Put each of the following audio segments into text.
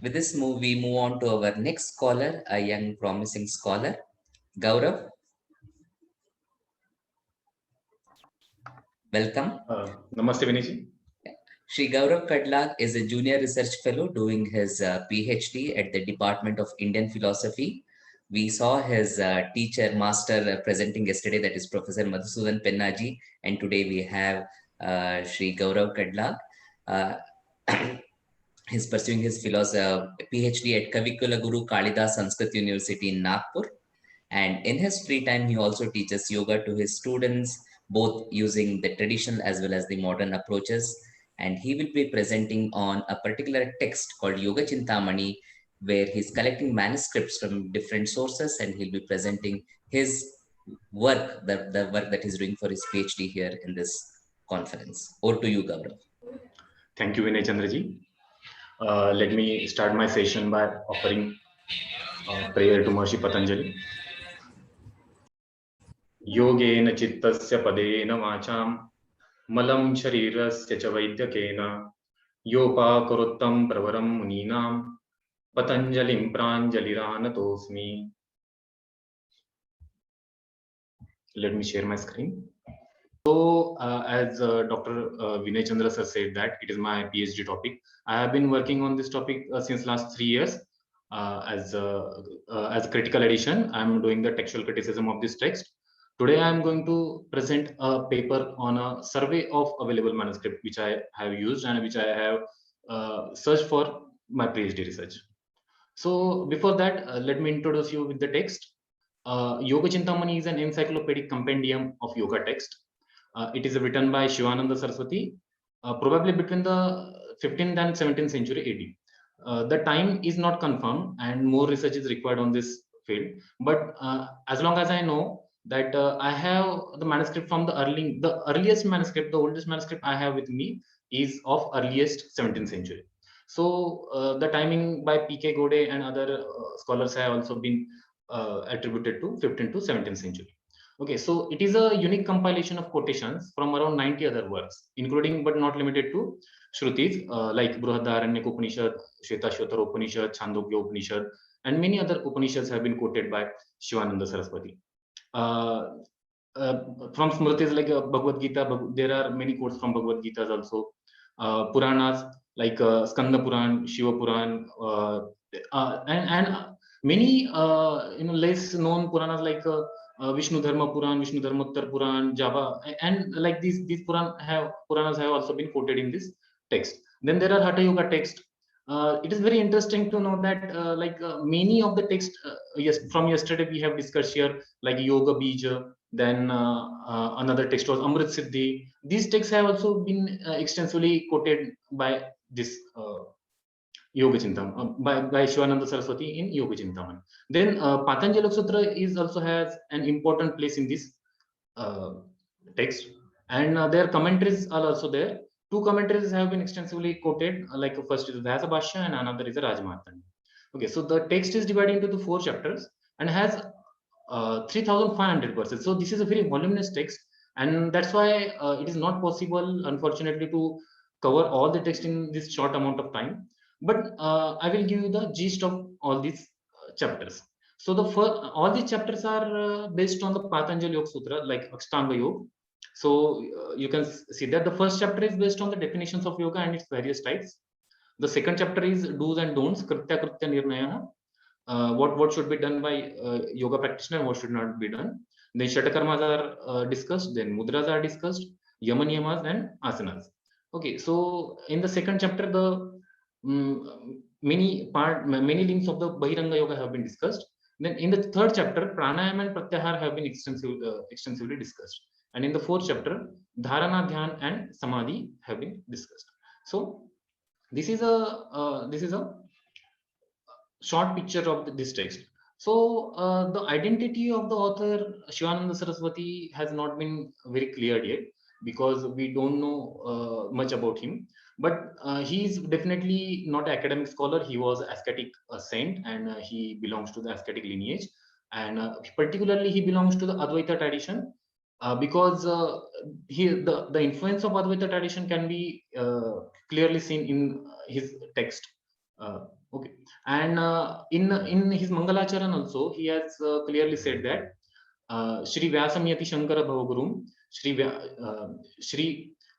With this move, we move on to our next scholar, a young promising scholar, Gaurav. Welcome. Namaste, Viniji. Shri Gaurav Kadlag is a junior research fellow doing his PhD at the Department of Indian Philosophy. We saw his teacher, master presenting yesterday, that is Professor Madhusudan Pennaji, and today we have Shri Gaurav Kadlag. Uh, he's pursuing his PhD at Kavikula Guru Kalidas Sanskrit University in Nagpur. And in his free time, he also teaches yoga to his students, both using the traditional as well as the modern approaches. And he will be presenting on a particular text called Yogacintāmaṇi, where he's collecting manuscripts from different sources, and he'll be presenting his work, the work that he's doing for his PhD here in this conference. Over to you, Gaurav. Thank you, Vinay Chandraji. Let me start my session by offering prayer to Maharishi Patanjali. Yogena chittasya padena vacham malam sharirasya cha vaidyakena yopakaruttam pravaram muninam patanjalim pranjaliranatosmi. Let me share my screen. So, as Dr. Vinay Chandra sir said that it is my PhD topic. I have been working on this topic since last 3 years as a critical edition. I'm doing the textual criticism of this text. Today, I'm going to present a paper on a survey of available manuscript, which I have used and which I have searched for my PhD research. So, before that, let me introduce you with the text. Yogacintāmaṇi is an encyclopedic compendium of yoga text. It is written by Shivananda Saraswati, probably between the 15th and 17th century AD. The time is not confirmed, and more research is required on this field. But as long as I know that I have the manuscript from the earliest manuscript, the oldest manuscript I have with me is of earliest 17th century. So the timing by P.K. Gode and other scholars have also been attributed to 15th to 17th century. Okay, so it is a unique compilation of quotations from around 90 other works, including but not limited to Shrutis like Brihadaranyaka Upanishad, Shvetashvatara Upanishad, Chandogya Upanishad, and many other Upanishads have been quoted by Shivananda Saraswati. From Smritis like Bhagavad Gita, there are many quotes from Bhagavad Gita also. Puranas like Skanda Puran, Shiva Puran, and many less known Puranas like Vishnu Dharma Puran, Vishnu Dharmottar Puran, Java, and like these Puranas have also been quoted in this text. Then there are Hatha Yoga text. It is very interesting to know that many of the text from yesterday we have discussed here, like Yoga Bija, then another text was Amrit Siddhi. These texts have also been extensively quoted by this Yogacintāmaṇi by Shivananda Saraswati in Yogacintāmaṇi. Then Patanjali Sutra is also has an important place in this text, and their commentaries are also there. Two commentaries have been extensively quoted, like first is Vyasa Bhashya and another is the Rajmartanda. Okay, so the text is divided into the 4 chapters and has 3,500 verses. So this is a very voluminous text, and that's why it is not possible, unfortunately, to cover all the text in this short amount of time. But I will give you the gist of all these chapters. So all these chapters are based on the Patanjali Yoga Sutra, like Ashtanga Yoga. So you can see that the first chapter is based on the definitions of yoga and its various types. The second chapter is do's and don'ts, Kritya Kritya Nirnaya, what should be done by yoga practitioner and what should not be done. Then Shatakarmas are discussed, then Mudras are discussed, Yama Niyamas and Asanas. Okay, so in the second chapter, the many limbs of the Bahiranga Yoga have been discussed. Then in the third chapter, Pranayama and Pratyahara have been extensively discussed. And in the fourth chapter, Dharana, Dhyan, and Samadhi have been discussed. So this is a short picture of this text. So the identity of the author Shivananda Saraswati has not been very clear yet, because we don't know much about him. But he is definitely not an academic scholar. He was an ascetic saint, and he belongs to the ascetic lineage. And particularly, he belongs to the Advaita tradition, because the influence of Advaita tradition can be clearly seen in his text. Okay, and in his Mangalacharan also he has clearly said that Shri Vyasam Yati Shankara Bhavagurum Shri Vyasam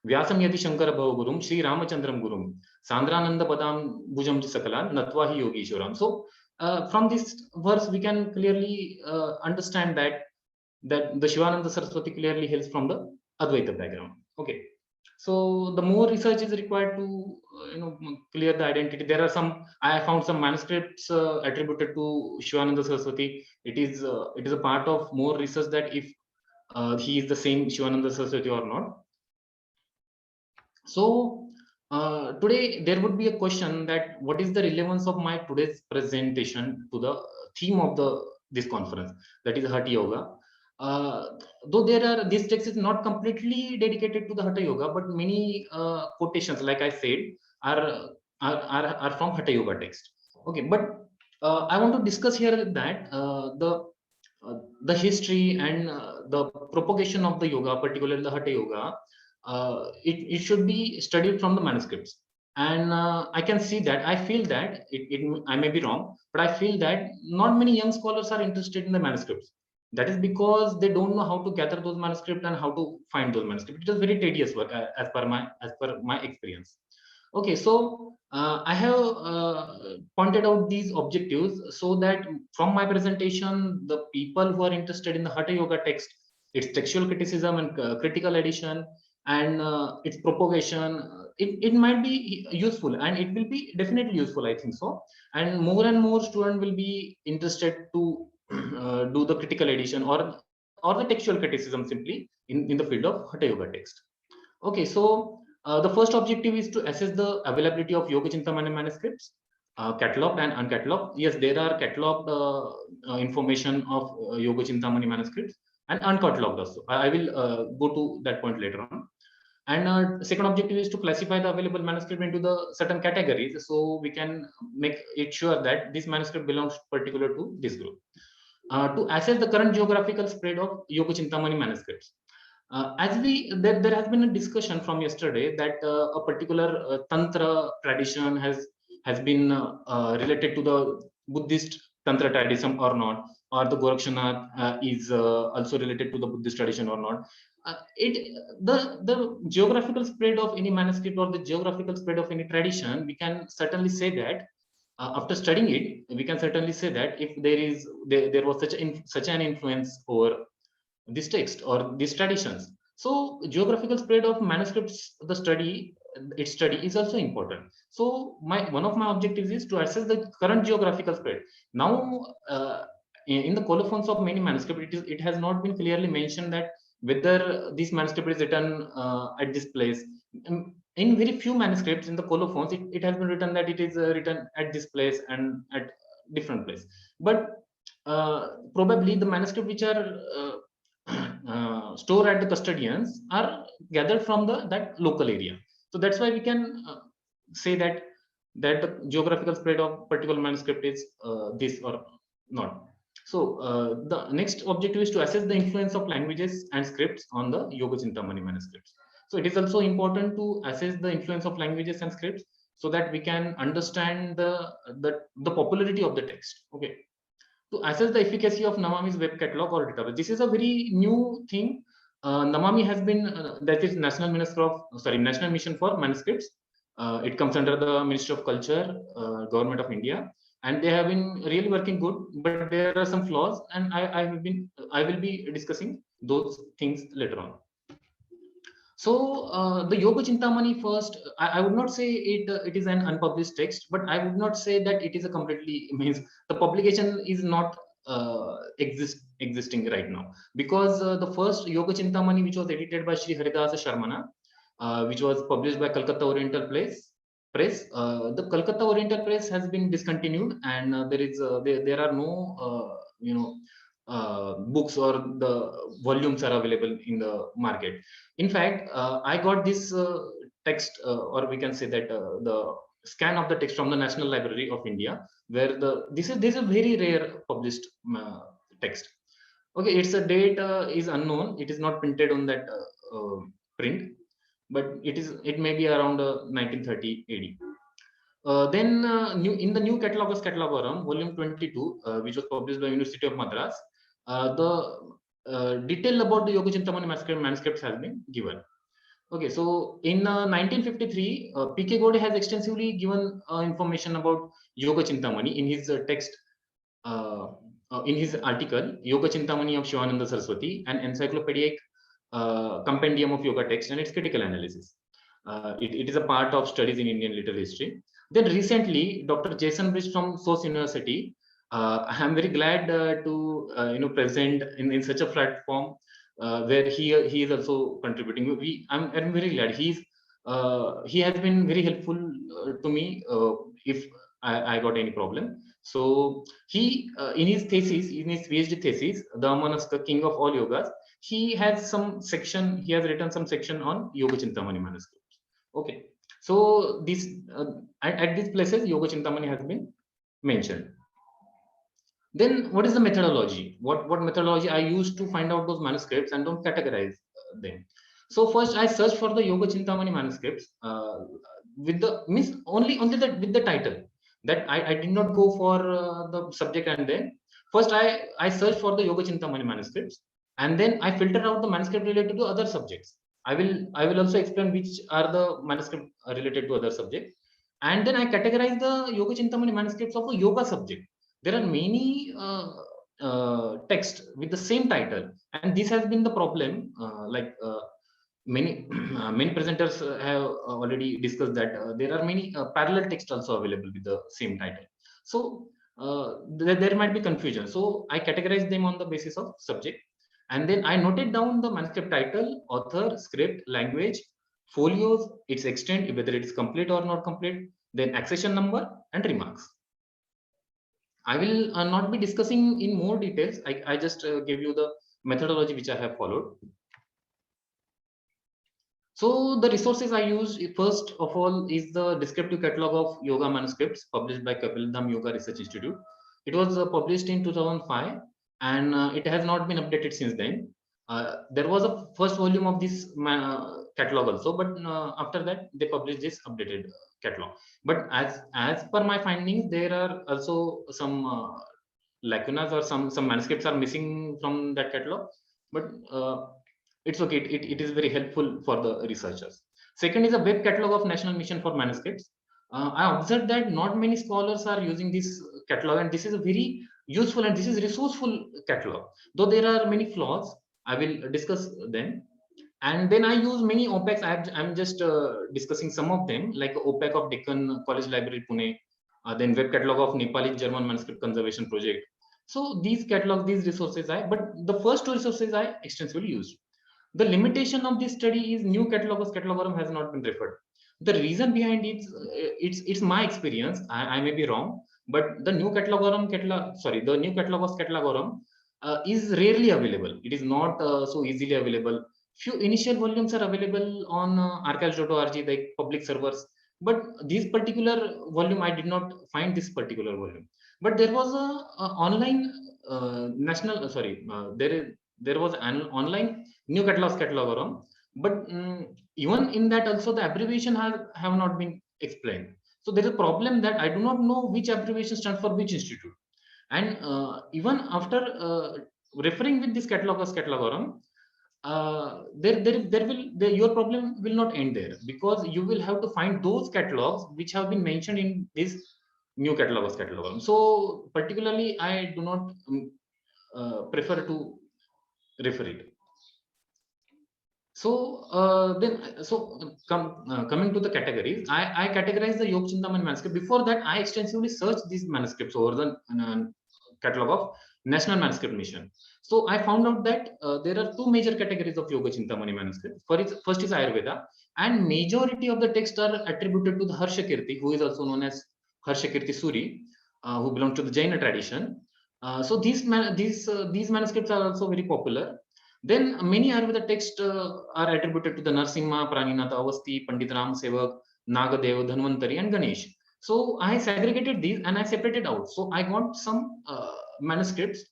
Yati Shankara Bhavagurum Shri Ramachandram Gurum Sandrananda Padam Bhujam Sakalan Natvahi Yogeshwaram. So from this verse we can clearly understand that the Shivananda Saraswati clearly hails from the Advaita background. Okay, so the more research is required to clear the identity. There are some, I found some manuscripts attributed to Shivananda Saraswati. It is a part of more research that if he is the same Shivananda Saraswati or not. So today there would be a question that what is the relevance of my today's presentation to the theme of this conference, that is Hatha Yoga. Though this text is not completely dedicated to the Hatha Yoga, but many quotations, like I said, are from Hatha Yoga text. Okay, but I want to discuss here that the history and the propagation of the yoga, particularly the Hatha Yoga, it should be studied from the manuscripts. And I can see that, I feel that I may be wrong, but I feel that not many young scholars are interested in the manuscripts. That is because they don't know how to gather those manuscripts and how to find those manuscripts. It is very tedious work, as per my experience. Okay, so I have pointed out these objectives so that from my presentation, the people who are interested in the Hatha Yoga text, its textual criticism and critical edition, and its propagation, it might be useful, and it will be definitely useful, I think so. And more students will be interested to do the critical edition or the textual criticism simply in the field of Hatha Yoga text. Okay, so the first objective is to assess the availability of Yogacintāmaṇi manuscripts, cataloged and uncatalogued. Yes, there are cataloged information of Yogacintāmaṇi manuscripts and uncatalogued also. I will go to that point later on. And second objective is to classify the available manuscript into the certain categories, so we can make it sure that this manuscript belongs particular to this group. To assess the current geographical spread of Yogacintāmaṇi manuscripts. There has been a discussion from yesterday that a particular tantra tradition has been related to the Buddhist tantra tradition or not, or the Gorakshanath is also related to the Buddhist tradition or not. The geographical spread of any manuscript or the geographical spread of any tradition, we can certainly say that after studying it, we can certainly say that if there was such an influence over this text or these traditions. So geographical spread of manuscripts, its study is also important. So one of my objectives is to assess the current geographical spread. Now, in the colophons of many manuscripts, it has not been clearly mentioned that whether this manuscript is written at this place. In very few manuscripts in the colophons, it has been written that it is written at this place and at different place. But probably the manuscript which are stored at the custodians are gathered from that local area. So that's why we can say that the geographical spread of particular manuscript is this or not. So the next objective is to assess the influence of languages and scripts on the Yogacintāmaṇi manuscripts. So it is also important to assess the influence of languages and scripts so that we can understand the popularity of the text. Okay. To assess the efficacy of Namami's web catalog or database. This is a very new thing. Namami has been, that is National Mission for Manuscripts. It comes under the Ministry of Culture, Government of India, and they have been really working good. But there are some flaws, and I will be discussing those things later on. So the Yogacintāmaṇi first, I would not say it is an unpublished text, but I would not say that it is a completely means the publication is not existing right now, because the first Yogacintāmaṇi, which was edited by Sri Haridasa Sharmana, which was published by Calcutta Oriental Press. The Calcutta Oriental Press has been discontinued, and there are no books or the volumes are available in the market. In fact, I got this text, or we can say that the scan of the text from the National Library of India, where this is a very rare published text. Okay, its date is unknown. It is not printed on that print, but it may be around 1930 AD. In the New Catalogus Catalogorum, volume 22, which was published by University of Madras, the detail about the Yogacintāmaṇi manuscripts has been given. Okay, so in 1953, P.K. Gode has extensively given information about Yogacintāmaṇi in his text, in his article, Yogacintāmaṇi of Shivananda Saraswati, an encyclopedic compendium of yoga text and its critical analysis. It is a part of studies in Indian literary history. Then recently, Dr. Jason Bridge from SOS University, I am very glad to present in such a platform where he is also contributing. I'm very glad he has been very helpful to me if I got any problem. So he in his thesis, in his PhD thesis, the Amanasta King of all Yogas, he has some section. He has written some section on Yogacintāmaṇi manuscripts. Okay, so this at these places Yogacintāmaṇi has been mentioned. Then what is the methodology? What methodology I used to find out those manuscripts and don't categorize them? So first I search for the Yogacintāmaṇi manuscripts with the only with the title. That I did not go for the subject, and then first I search for the Yogacintāmaṇi manuscripts, and then I filter out the manuscript related to other subjects. I will also explain which are the manuscript related to other subjects, and then I categorize the Yogacintāmaṇi manuscripts of a yoga subject. There are many texts with the same title, and this has been the problem. Many many presenters have already discussed that there are many parallel texts also available with the same title. So there might be confusion. So I categorize them on the basis of subject, and then I noted down the manuscript title, author, script, language, folios, its extent, whether it is complete or not complete, then accession number and remarks. I will not be discussing in more details. I just give you the methodology which I have followed. So the resources I use, first of all, is the descriptive catalog of yoga manuscripts published by Kapildam Yoga Research Institute. It was published in 2005, and it has not been updated since then. There was a first volume of this catalog also, but after that they published this updated catalog. But as per my findings, there are also some lacunas, or some manuscripts are missing from that catalog. But it's okay. It is very helpful for the researchers. Second is a web catalog of National Mission for Manuscripts. I observed that not many scholars are using this catalog, and this is a very useful and this is resourceful catalog. Though there are many flaws, I will discuss them. And then I use many OPECs. I'm just discussing some of them, like OPEC of Deccan College Library, Pune, then web catalog of Nepali German Manuscript Conservation Project. So these catalogs, these resources but the first two resources I extensively used. The limitation of this study is New Catalogus Catalogorum has not been referred. The reason behind it, it's my experience. I may be wrong, but the New Catalogorum the New Catalogus Catalogorum is rarely available. It is not so easily available. Few initial volumes are available on archives.org, like public servers. But this particular volume, I did not find this particular volume. But there was a online there was an online New Catalogus Catalogorum, but even in that also the abbreviation have not been explained. So there is a problem that I do not know which abbreviation stands for which institute. And even after referring with this Catalogus Catalogorum, your problem will not end there, because you will have to find those catalogs which have been mentioned in this New Catalogus Catalogorum. So particularly, I do not prefer to refer it. So coming to the categories, I categorize the Yogacintāmaṇi manuscript. Before that, I extensively searched these manuscripts over the catalog of National Manuscript Mission. So I found out that there are two major categories of Yogacintāmaṇi manuscripts. First is Ayurveda, and majority of the texts are attributed to the Harshakirti, who is also known as Harshakirti Suri, who belongs to the Jaina tradition. So these manuscripts are also very popular. Then many Ayurveda texts are attributed to the Narsimha, Praninatha, Avasti, Pandit Ram Sevak, Nagadev, Dhanvantari, and Ganesh. So I segregated these and I separated out. So I got some manuscripts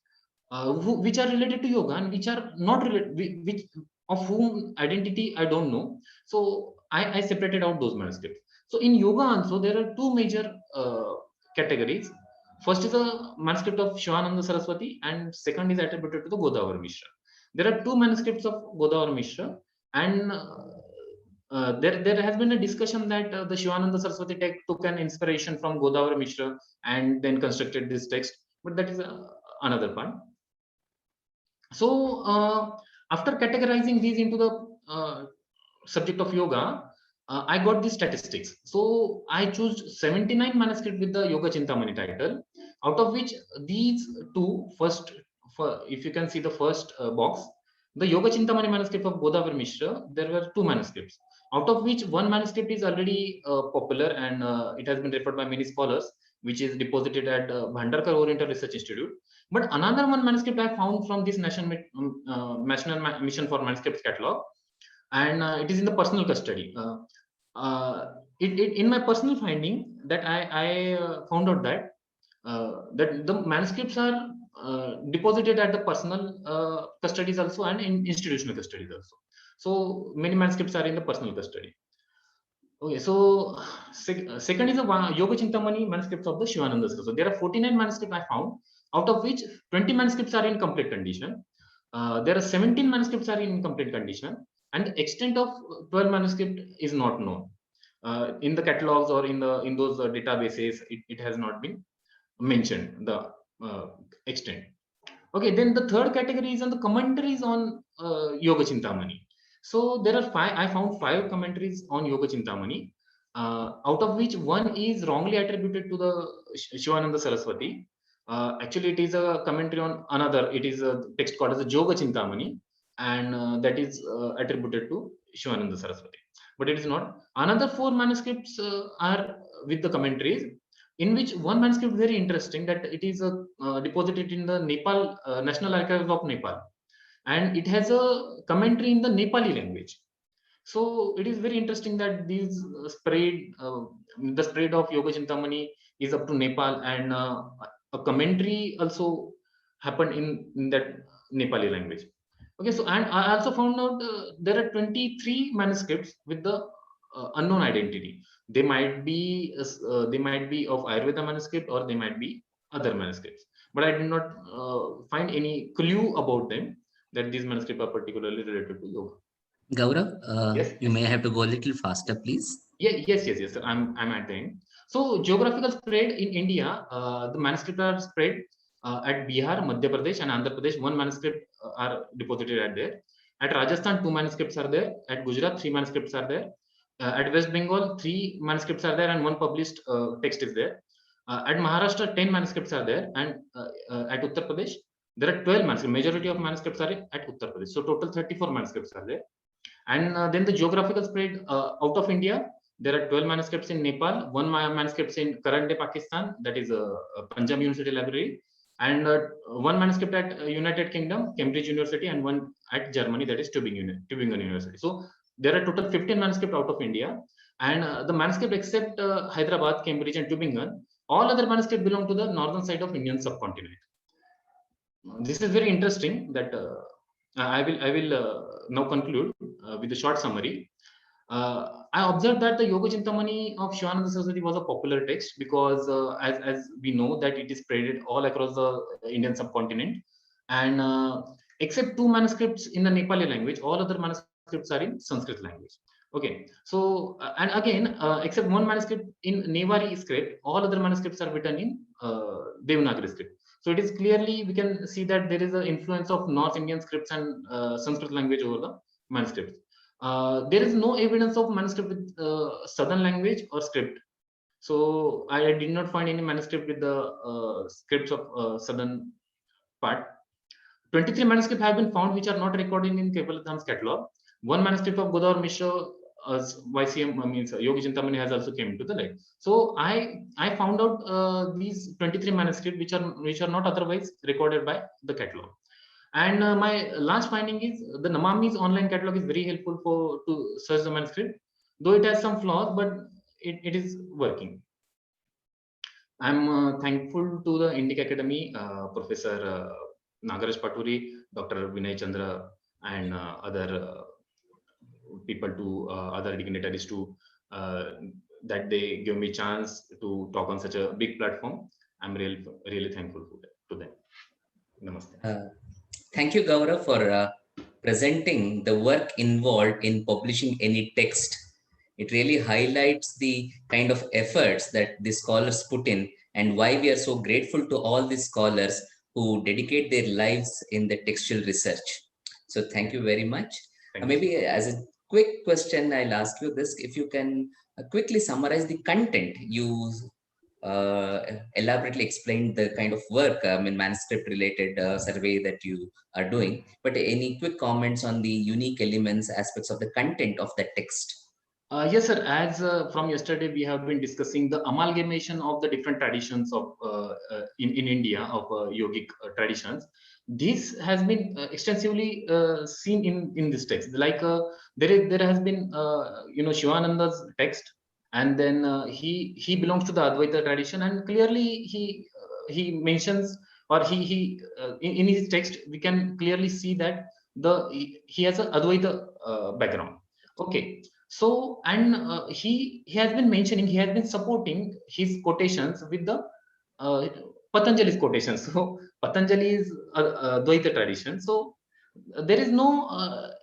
which are related to yoga and which are not related, which of whom identity I don't know. So I separated out those manuscripts. So in yoga also there are two major categories. First is a manuscript of Shivananda Saraswati, and second is attributed to the Godavar Mishra. There are two manuscripts of Godavar Mishra, and there has been a discussion that the Shivananda Saraswati text took an inspiration from Godavar Mishra and then constructed this text, but that is another part. So after categorizing these into the subject of yoga, I got the statistics. So I chose 79 manuscripts with the Yogacintāmaṇi title, out of which these two first, if you can see the first box, the Yogacintāmaṇi manuscript of Godavar Mishra, there were two manuscripts, out of which one manuscript is already popular and it has been referred by many scholars, which is deposited at Bhandarkar Oriental Research Institute. But another one manuscript I found from this National Mission for Manuscripts catalog, and it is in the personal custody. In my personal finding, that I found out that that the manuscripts are deposited at the personal custodies also and in institutional custodies also. So many manuscripts are in the personal custody. Okay, so second is the Yogacintāmaṇi manuscripts of the Shivananda Saraswati. So there are 49 manuscripts I found, out of which 20 manuscripts are in complete condition. There are 17 manuscripts are in complete condition, and the extent of 12 manuscript is not known. In the catalogs or in those databases, it has not been mentioned, the extent. Okay, then the third category is on the commentaries on Yogacintāmaṇi. So there are I found 5 commentaries on Yogacintāmaṇi, out of which one is wrongly attributed to the Shivananda Saraswati. Actually, it is a commentary on another. It is a text called as the Yogacintāmaṇi, and that is attributed to Shivananda Saraswati. But it is not. Another 4 manuscripts are with the commentaries, in which one manuscript very interesting, that it is deposited in the Nepal National Archives of Nepal, and it has a commentary in the Nepali language. So it is very interesting that these the spread of Yogacintāmaṇi is up to Nepal, and a commentary also happened in that Nepali language. Okay, so and I also found out there are 23 manuscripts with the unknown identity. They might be of Ayurveda manuscript, or they might be other manuscripts, but I did not find any clue about them that these manuscripts are particularly related to yoga. Gaurav, Yes, you may have to go a little faster, please. yes, sir. I'm at the end. So geographical spread in India, the manuscripts are spread at Bihar, Madhya Pradesh, and Andhra Pradesh. One manuscript are deposited at there. At Rajasthan, 2 manuscripts are there. At Gujarat, 3 manuscripts are there. At West Bengal, 3 manuscripts are there, and 1 published text is there. At Maharashtra, 10 manuscripts are there, and at Uttar Pradesh, there are 12 manuscripts. Majority of manuscripts are at Uttar Pradesh. So total 34 manuscripts are there. And then the geographical spread out of India, there are 12 manuscripts in Nepal, 1 manuscript in current day Pakistan, that is a Punjab University Library, and 1 manuscript at United Kingdom, Cambridge University, and 1 at Germany, that is Tübingen University. So there are total 15 manuscripts out of India, and the manuscript except Hyderabad, Cambridge, and Tübingen, all other manuscripts belong to the northern side of Indian subcontinent. This is very interesting. That I will now conclude with a short summary. I observed that the Yogacintāmaṇi of Shivananda Saraswati was a popular text because, as we know, that it is spread all across the Indian subcontinent, and except 2 manuscripts in the Nepali language, all other manuscripts are in Sanskrit language. Okay, so and again, except 1 manuscript in Newari script, all other manuscripts are written in Devanagari script. So it is clearly, we can see that there is an influence of North Indian scripts and Sanskrit language over the manuscripts. There is no evidence of manuscript with southern language or script. So I did not find any manuscript with the scripts of southern part. 23 manuscripts have been found which are not recorded in Kevaladham's catalog. 1 manuscript of Godavar Mishra as YCM means Yogacintāmaṇi has also came to the light. So I found out these 23 manuscripts which are not otherwise recorded by the catalog. And my last finding is the Namami's online catalog is very helpful to search the manuscript, though it has some flaws, but it is working. I'm thankful to the Indic Academy, Professor Nagaraj Paturi, Dr. Vinay Chandra, and other people, to other dignitaries to that they give me chance to talk on such a big platform. I'm really thankful to them. Namaste. Thank you, Gaurav, for presenting the work involved in publishing any text. It really highlights the kind of efforts that the scholars put in and why we are so grateful to all the scholars who dedicate their lives in the textual research. So thank you very much. Thank you. Maybe as a quick question, I'll ask you this. If you can quickly summarize the content you elaborately explained the kind of work, manuscript related survey that you are doing, but any quick comments on the unique elements, aspects of the content of the text? Yes, sir. As from yesterday, we have been discussing the amalgamation of the different traditions of in India of yogic traditions. This has been extensively seen in this text. Like there has been Shivananda's text, and then he belongs to the Advaita tradition, and clearly he mentions, or in his text we can clearly see that he has a Advaita background. Okay. So, and he has been mentioning, he has been supporting his quotations with the uh, Patanjali's quotations. So Patanjali is Dvaita tradition. So there is no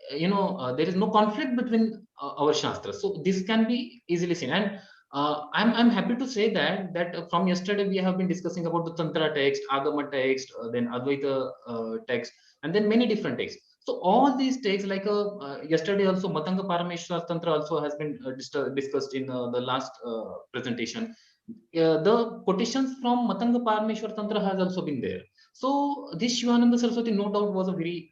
there is no conflict between our shastras. So this can be easily seen. And I'm happy to say that from yesterday we have been discussing about the Tantra text, Agama text, then Advaita text, and then many different texts. So all these texts, like yesterday also Matanga Parameshwar Tantra also has been discussed in the last presentation. The quotations from Matanga Parameshwar Tantra has also been there. So this Shivananda Saraswati, no doubt, was a very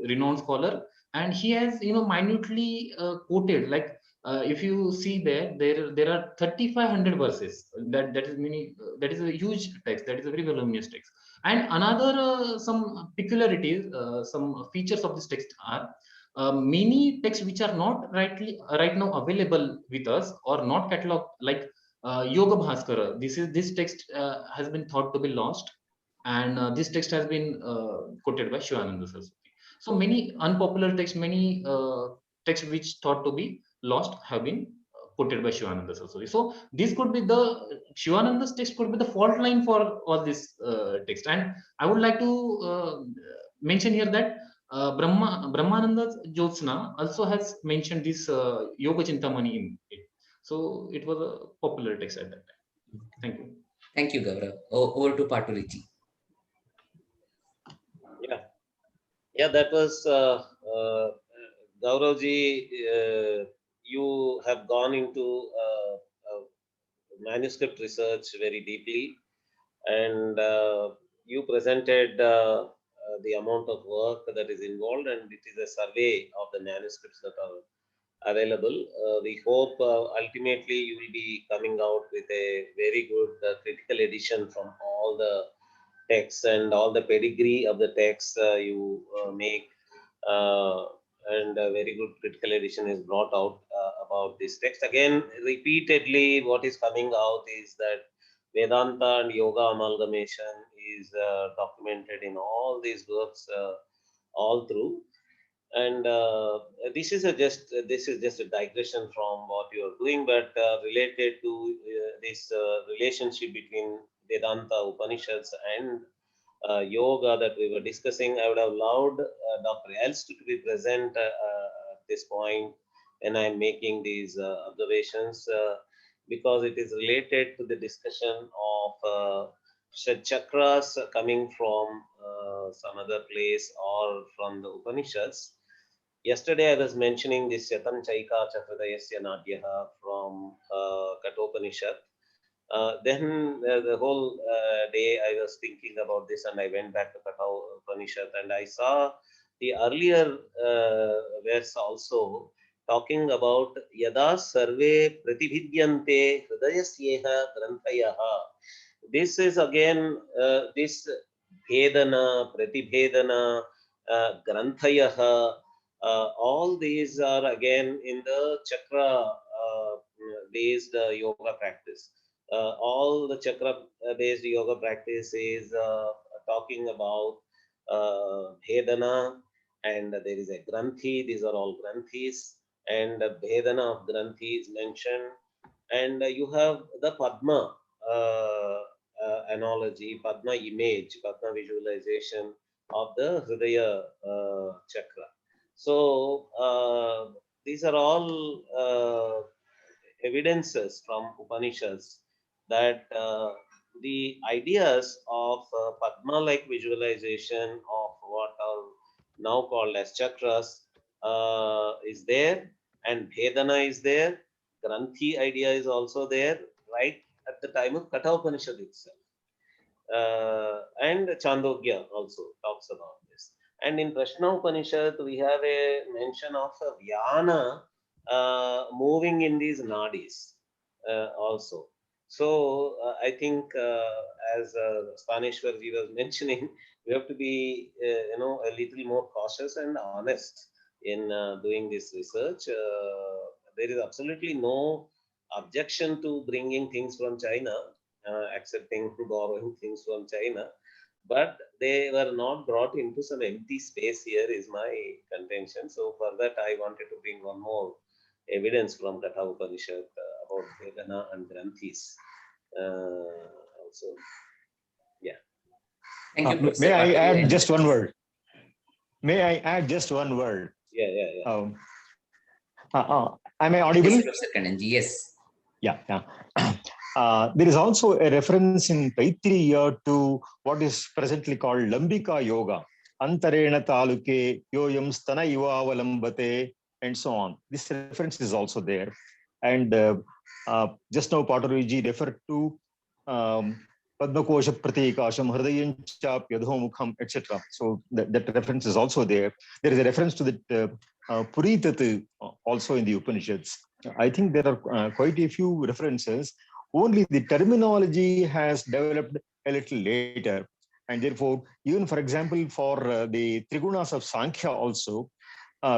renowned scholar, and he has minutely quoted. Like if you see there are 3,500 verses. That is many. That is a huge text. That is a very voluminous text. And another some peculiarities, some features of this text are many texts which are not right now available with us or not cataloged, like Yoga Bhaskara. This text has been thought to be lost, and this text has been quoted by Shivananda Saraswati. So many unpopular texts, many texts which thought to be lost have been quoted by Shivananda Saraswati. So this could be the Shivananda's text could be the fault line for all this text. And I would like to mention here that Brahmananda's Jyotsna also has mentioned this Yogacintāmaṇi in it. So it was a popular text at that time. Thank you. Thank you, Gaurav. Over to Paturichi. Yeah, yeah, that was Gauravji. You have gone into manuscript research very deeply, and you presented the amount of work that is involved, and it is a survey of the manuscripts that are available. We hope ultimately you will be coming out with a very good critical edition from all the texts and all the pedigree of the texts you make, uh, and a very good critical edition is brought out about this text. Again, repeatedly, what is coming out is that Vedanta and yoga amalgamation is documented in all these works all through. And this is just a digression from what you are doing, but related to this relationship between Vedanta Upanishads and yoga that we were discussing. I would have loved Dr. Elst to be present at this point when I'm making these observations, because it is related to the discussion of chakras coming from some other place or from the Upanishads. Yesterday, I was mentioning this Yatam Chaika Chakradayasya Nadyaha from Katopanishad. Then the whole day I was thinking about this, and I went back to Katha Upanishad, and I saw the earlier verse also talking about Yada Sarve Pratibhidyante Hridayasyeha Grantayaha. This is again this Bhedana, Pratibhedana, Grantayaha. All these are again in the chakra based yoga practice. All the chakra based yoga practice is talking about Bhedana, and there is a Granthi. These are all Granthis, and the Bhedana of Granthi is mentioned. And you have the Padma analogy, Padma image, Padma visualization of the Hridaya chakra. So these are all evidences from Upanishads that the ideas of Padma-like visualization of what are now called as chakras is there, and Vedana is there, Granthi idea is also there, right at the time of Katha Upanishad itself. And Chandogya also talks about this. And in Prashna Upanishad, we have a mention of a Vyana moving in these nadis also. So I think, as Spaneshwarji was mentioning, we have to be, a little more cautious and honest in doing this research. There is absolutely no objection to bringing things from China, accepting borrowing things from China, but they were not brought into some empty space here is my contention. So for that, I wanted to bring one more evidence from Katha Upanishad about Vedana and Granthis. Also, yeah. Thank you, Professor May I Paturi, add and just one word? May I add just one word? Yeah. Am I audible? yes, Professor Kannanji, yes. Yeah. There is also a reference in Taittiriya to what is presently called Lambika Yoga. Antarena taluke yoyam stana ivavalambate, and so on. This reference is also there. And just now Patariji referred to Padmakosha Pratikasham Hridayam Chap Yadhomukham, etc. So that reference is also there. There is a reference to the Puritat also in the Upanishads. I think there are quite a few references. Only the terminology has developed a little later. And therefore, even for example, for the Trigunas of Sankhya also,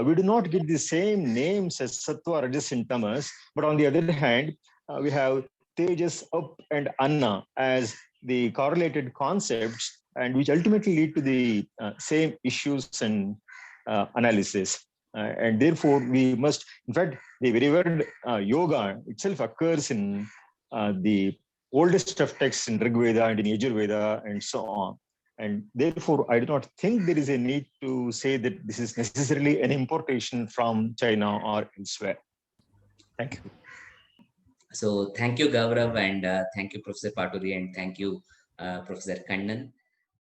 we do not get the same names as Sattva, Rajas, and Tamas. But on the other hand, we have Tejas, Up, and Anna as the correlated concepts, and which ultimately lead to the same issues and analysis. And therefore, we must, in fact, the very word yoga itself occurs in the oldest of texts in Rig Veda and in Yajurveda and so on. And therefore, I do not think there is a need to say that this is necessarily an importation from China or elsewhere. Thank you. So thank you, Gaurav, and thank you, Professor Paturi, and thank you, Professor Kannan.